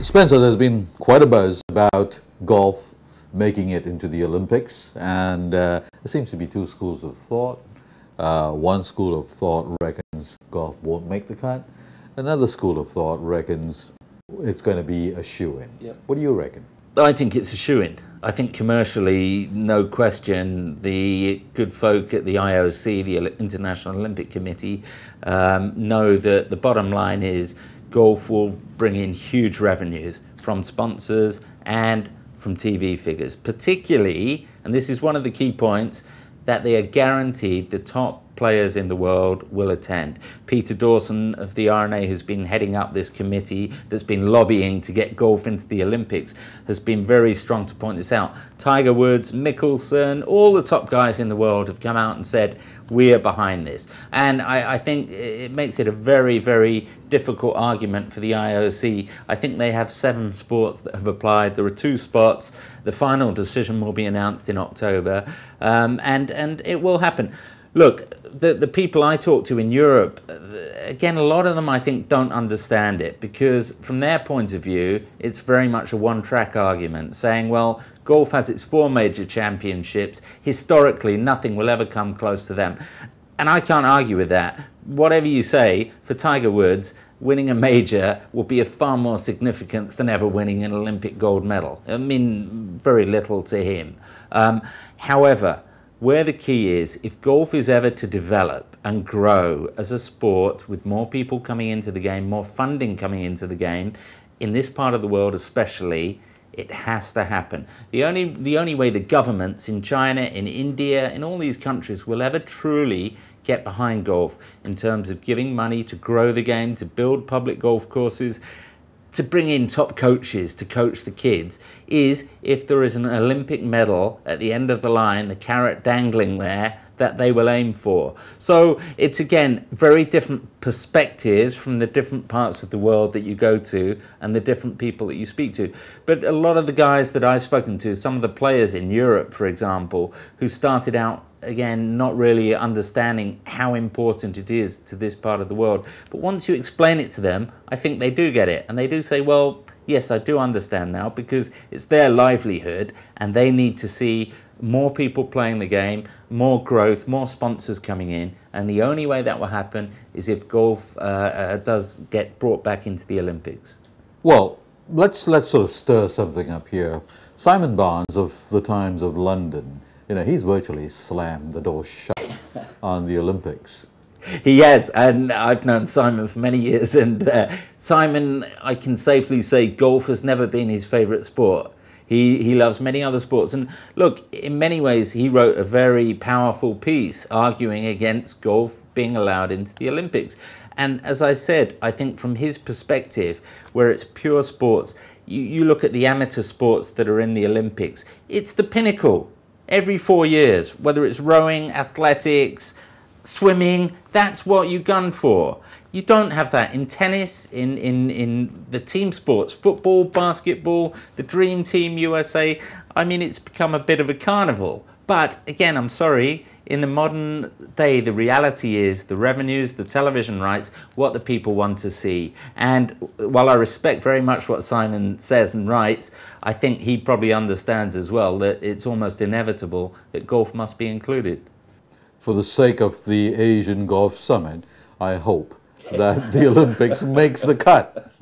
Spencer, there's been quite a buzz about golf making it into the Olympics, and there seems to be two schools of thought. One school of thought reckons golf won't make the cut. Another school of thought reckons it's going to be a shoo-in. Yep. What do you reckon? I think it's a shoo-in. I think commercially, no question, the good folk at the IOC, the International Olympic Committee, know that the bottom line is golf will bring in huge revenues from sponsors and from TV figures, particularly, and this is one of the key points, that they are guaranteed the top players in the world will attend. Peter Dawson of the R&A, who's been heading up this committee that's been lobbying to get golf into the Olympics, has been very strong to point this out. Tiger Woods, Mickelson, all the top guys in the world have come out and said, we are behind this. And I think it makes it a very, very difficult argument for the IOC. I think they have 7 sports that have applied. There are 2 spots. The final decision will be announced in October, and it will happen. Look, the people I talk to in Europe, again, a lot of them I think don't understand it, because from their point of view, it's very much a one-track argument, saying, well, golf has its 4 major championships. Historically, nothing will ever come close to them. And I can't argue with that. Whatever you say, for Tiger Woods, winning a major will be of far more significance than ever winning an Olympic gold medal. I mean, very little to him. However, where the key is, if golf is ever to develop and grow as a sport with more people coming into the game, more funding coming into the game, in this part of the world especially, it has to happen. The only way the governments in China, in India, in all these countries will ever truly get behind golf in terms of giving money to grow the game, to build public golf courses, to bring in top coaches to coach the kids, is if there is an Olympic medal at the end of the line, the carrot dangling there, that they will aim for. So it's, again, very different perspectives from the different parts of the world that you go to and the different people that you speak to. But a lot of the guys that I've spoken to, some of the players in Europe, for example, who started out, again, not really understanding how important it is to this part of the world. But once you explain it to them, I think they do get it. And they do say, well, yes, I do understand now, because it's their livelihood and they need to see more people playing the game, more growth, more sponsors coming in. And the only way that will happen is if golf does get brought back into the Olympics. Well, let's sort of stir something up here. Simon Barnes of the Times of London, you know, he's virtually slammed the door shut on the Olympics. He has, and I've known Simon for many years, and Simon, I can safely say, golf has never been his favourite sport. He loves many other sports, and look, in many ways he wrote a very powerful piece arguing against golf being allowed into the Olympics. And as I said, I think from his perspective, where it's pure sports, you look at the amateur sports that are in the Olympics, it's the pinnacle. Every 4 years, whether it's rowing, athletics, swimming, that's what you gun for. You don't have that in tennis, in the team sports, football, basketball, the Dream Team USA. I mean, it's become a bit of a carnival. But again, I'm sorry, in the modern day, the reality is the revenues, the television rights, what the people want to see. And while I respect very much what Simon says and writes, I think he probably understands as well that it's almost inevitable that golf must be included. For the sake of the Asian Golf Summit, I hope that the Olympics makes the cut.